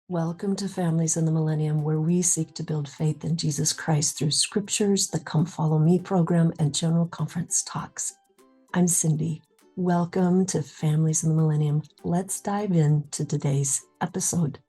Welcome to Families in the Millennium, where we seek to build faith in Jesus Christ through scriptures, the Come Follow Me program, and general conference talks. I'm Cindy. Welcome to Families in the Millennium. Let's dive into today's episode.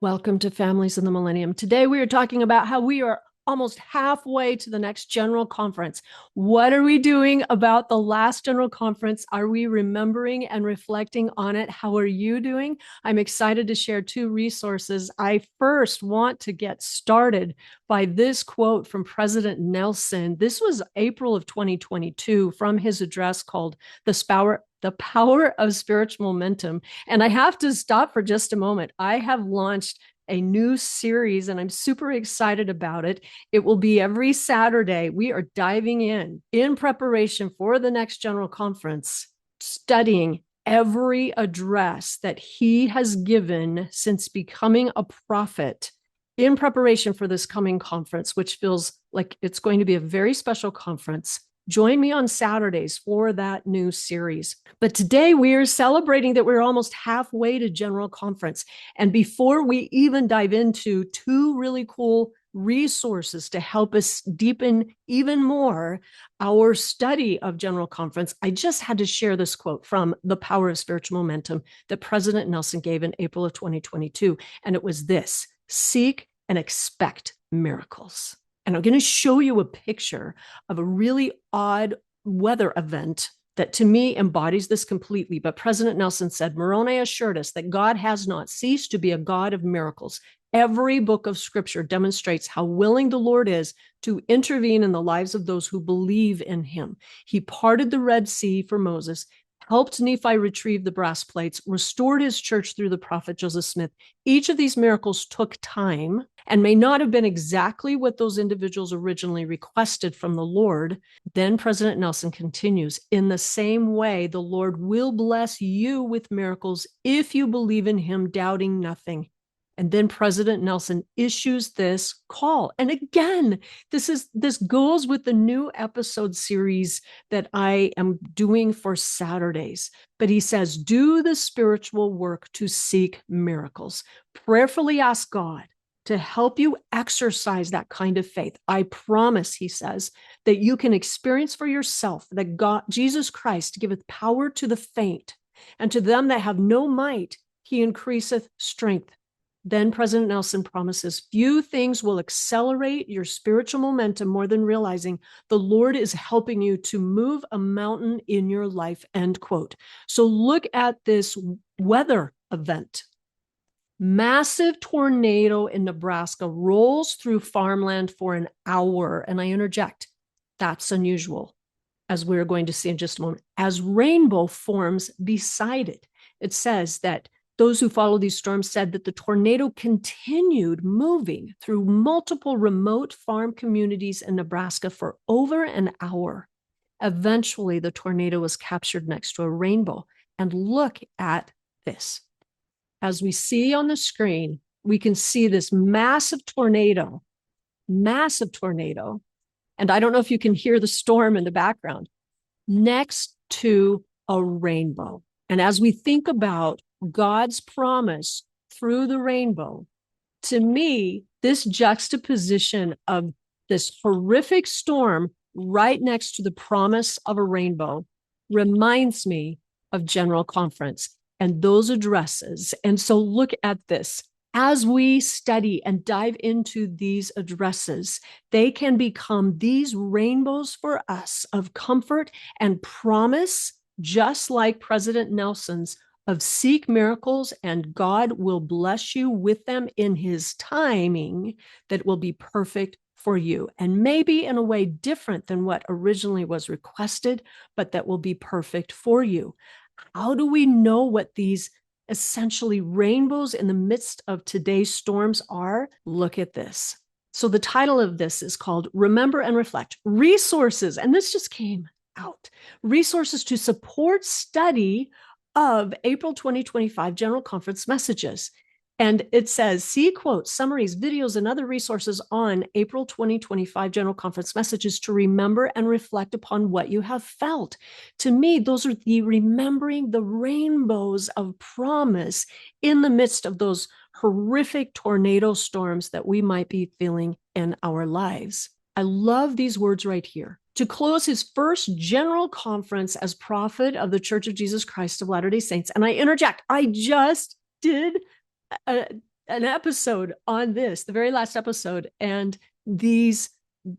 Welcome to Families in the Millennium. Today we are talking about how we are almost halfway to the next general conference. What are we doing about the last general conference? Are we remembering and reflecting on it? How are you doing? I'm excited to share two resources. I first want to get started by this quote from President Nelson. This was April of 2022 from his address called The Power of Spiritual Momentum. And I have to stop for just a moment. I have launched a new series, and I'm super excited about it. It will be every Saturday. We are diving in preparation for the next general conference, studying every address that he has given since becoming a prophet in preparation for this coming conference, which feels like it's going to be a very special conference. Join me on Saturdays for that new series. But today we are celebrating that we're almost halfway to General Conference. And before we even dive into two really cool resources to help us deepen even more our study of General Conference, I just had to share this quote from The Power of Spiritual Momentum that President Nelson gave in April of 2022. And it was this: seek and expect miracles. And I'm going to show you a picture of a really odd weather event that to me embodies this completely. But President Nelson said, Moroni assured us that God has not ceased to be a God of miracles. Every book of scripture demonstrates how willing the Lord is to intervene in the lives of those who believe in him. He parted the Red Sea for Moses, helped Nephi retrieve the brass plates, restored his church through the prophet Joseph Smith. Each of these miracles took time and may not have been exactly what those individuals originally requested from the Lord. Then President Nelson continues, in the same way, the Lord will bless you with miracles if you believe in him, doubting nothing. And then President Nelson issues this call. And again, this goes with the new episode series that I am doing for Saturdays. But he says, do the spiritual work to seek miracles. Prayerfully ask God to help you exercise that kind of faith. I promise, he says, that you can experience for yourself that God, Jesus Christ, giveth power to the faint, and to them that have no might, he increaseth strength. Then President Nelson promises, few things will accelerate your spiritual momentum more than realizing the Lord is helping you to move a mountain in your life, end quote. So look at this weather event. Massive tornado in Nebraska rolls through farmland for an hour. And I interject, that's unusual, as we're going to see in just a moment, as rainbow forms beside it. It says that those who follow these storms said that the tornado continued moving through multiple remote farm communities in Nebraska for over an hour. Eventually, the tornado was captured next to a rainbow. And look at this. As we see on the screen, we can see this massive tornado. And I don't know if you can hear the storm in the background, next to a rainbow. And as we think about God's promise through the rainbow, to me, this juxtaposition of this horrific storm right next to the promise of a rainbow reminds me of General Conference and those addresses. And so look at this. As we study and dive into these addresses, they can become these rainbows for us of comfort and promise, just like President Nelson's, of seek miracles and God will bless you with them in his timing that will be perfect for you. And maybe in a way different than what originally was requested, but that will be perfect for you. How do we know what these essentially rainbows in the midst of today's storms are? Look at this. So the title of this is called Remember and Reflect, Resources. And this just came out. Resources to support study of April 2025 General Conference messages. And it says, see quotes, summaries, videos, and other resources on April 2025 General Conference messages to remember and reflect upon what you have felt. To me, those are the remembering the rainbows of promise in the midst of those horrific tornado storms that we might be feeling in our lives. I love these words right here. To close his first general conference as prophet of the Church of Jesus Christ of Latter-day Saints, and I interject, I just did an episode on this, the very last episode, and these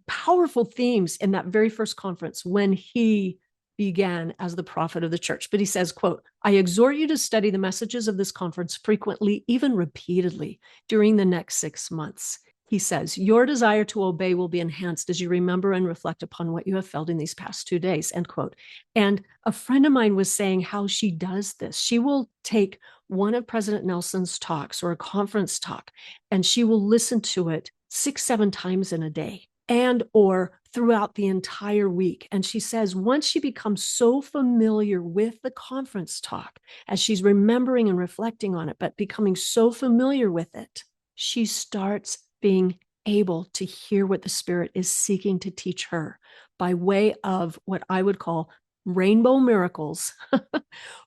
powerful themes in that very first conference when he began as the prophet of the church. But he says, quote, I exhort you to study the messages of this conference frequently, even repeatedly, during the next 6 months. He says, your desire to obey will be enhanced as you remember and reflect upon what you have felt in these past 2 days, end quote. And a friend of mine was saying how she does this. She will take one of President Nelson's talks or a conference talk, and she will listen to it 6, 7 times in a day and or throughout the entire week. And she says, once she becomes so familiar with the conference talk, as she's remembering and reflecting on it, but becoming so familiar with it, she starts being able to hear what the Spirit is seeking to teach her by way of what I would call rainbow miracles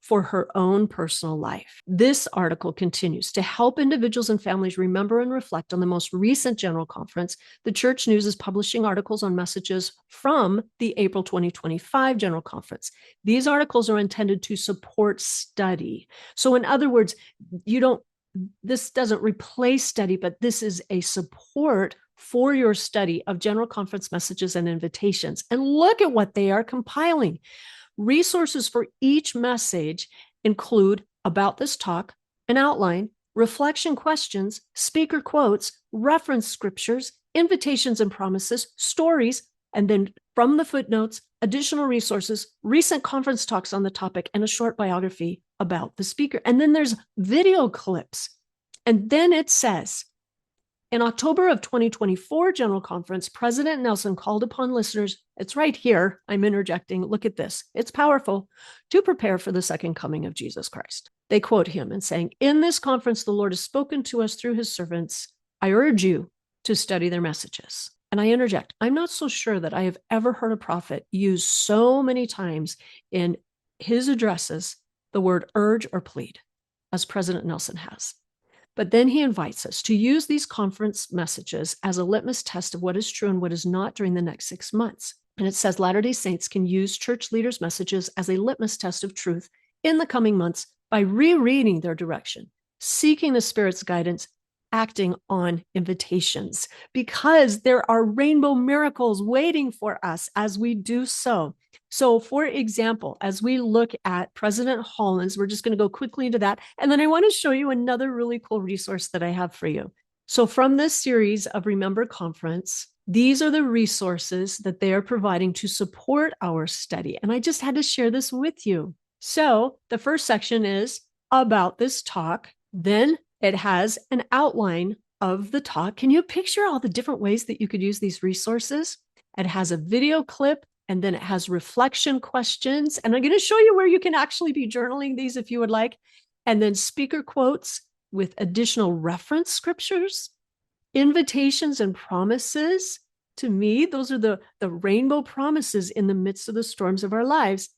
for her own personal life. This article continues to help individuals and families remember and reflect on the most recent General Conference. The Church News is publishing articles on messages from the April 2025 General Conference. These articles are intended to support study. So in other words, this doesn't replace study, but this is a support for your study of General Conference messages and invitations. And look at what they are compiling. Resources for each message include about this talk, an outline, reflection questions, speaker quotes, reference scriptures, invitations and promises, stories, and then from the footnotes, additional resources, recent conference talks on the topic, and a short biography about the speaker. And then there's video clips. And then it says, in October of 2024 General Conference, President Nelson called upon listeners, it's right here, I'm interjecting, look at this, it's powerful, to prepare for the second coming of Jesus Christ. They quote him and saying, in this conference, the Lord has spoken to us through his servants. I urge you to study their messages. And I interject, I'm not so sure that I have ever heard a prophet use so many times in his addresses the word urge or plead as President Nelson has. But then he invites us to use these conference messages as a litmus test of what is true and what is not during the next 6 months. And it says Latter-day Saints can use church leaders' messages as a litmus test of truth in the coming months by rereading their direction, seeking the Spirit's guidance, acting on invitations, because there are rainbow miracles waiting for us as we do so. So, for example, as we look at President Holland's, we're just going to go quickly into that. And then I want to show you another really cool resource that I have for you. So from this series of Remember Conference, these are the resources that they are providing to support our study. And I just had to share this with you. So the first section is about this talk. Then it has an outline of the talk. Can you picture all the different ways that you could use these resources? It has a video clip, and then it has reflection questions. And I'm going to show you where you can actually be journaling these if you would like. And then speaker quotes with additional reference scriptures, invitations and promises. To me, those are the rainbow promises in the midst of the storms of our lives.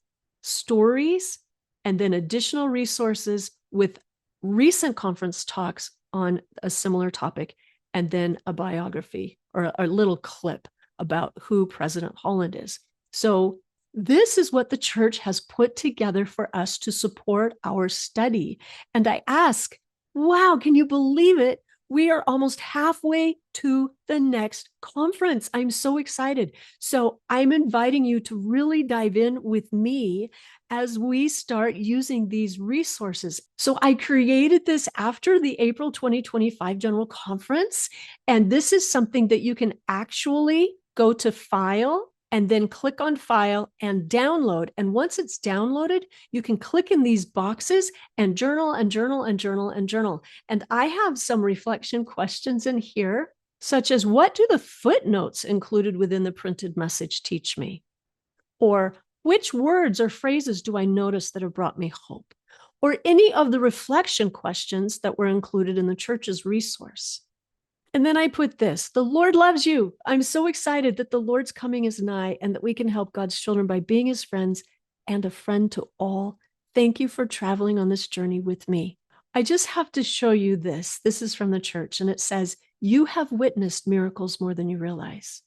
Stories, and then additional resources with recent conference talks on a similar topic, and then a biography or a little clip about who President Holland is. So this is what the church has put together for us to support our study. And I ask, wow, can you believe it? We are almost halfway to the next conference. I'm so excited. So I'm inviting you to really dive in with me as we start using these resources. So I created this after the April 2025 General Conference. And this is something that you can actually go to File and then click on File and download. And once it's downloaded, you can click in these boxes and journal and journal and journal and journal. And I have some reflection questions in here, such as, what do the footnotes included within the printed message teach me? Or which words or phrases do I notice that have brought me hope? or any of the reflection questions that were included in the church's resource. And then I put this: the Lord loves you. I'm so excited that the Lord's coming is nigh and that we can help God's children by being his friends and a friend to all. Thank you for traveling on this journey with me. I just have to show you this. This is from the church, and it says, you have witnessed miracles more than you realize.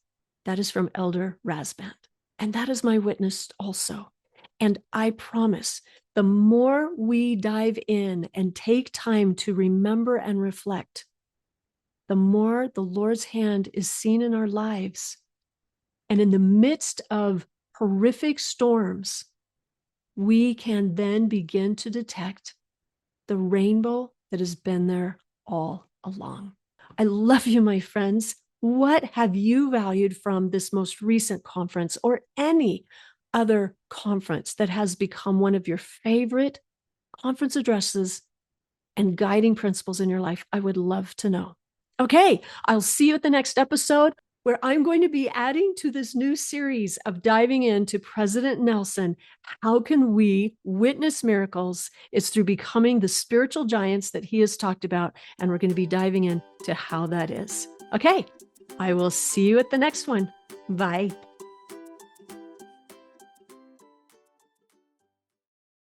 That is from Elder Rasband. And that is my witness also. And I promise, the more we dive in and take time to remember and reflect, the more the Lord's hand is seen in our lives. And in the midst of horrific storms, we can then begin to detect the rainbow that has been there all along. I love you, my friends. What have you valued from this most recent conference or any other conference that has become one of your favorite conference addresses and guiding principles in your life? I would love to know. Okay, I'll see you at the next episode, where I'm going to be adding to this new series of diving into President Nelson. How can we witness miracles? It's through becoming the spiritual giants that he has talked about, and we're going to be diving into how that is. Okay, I will see you at the next one. Bye.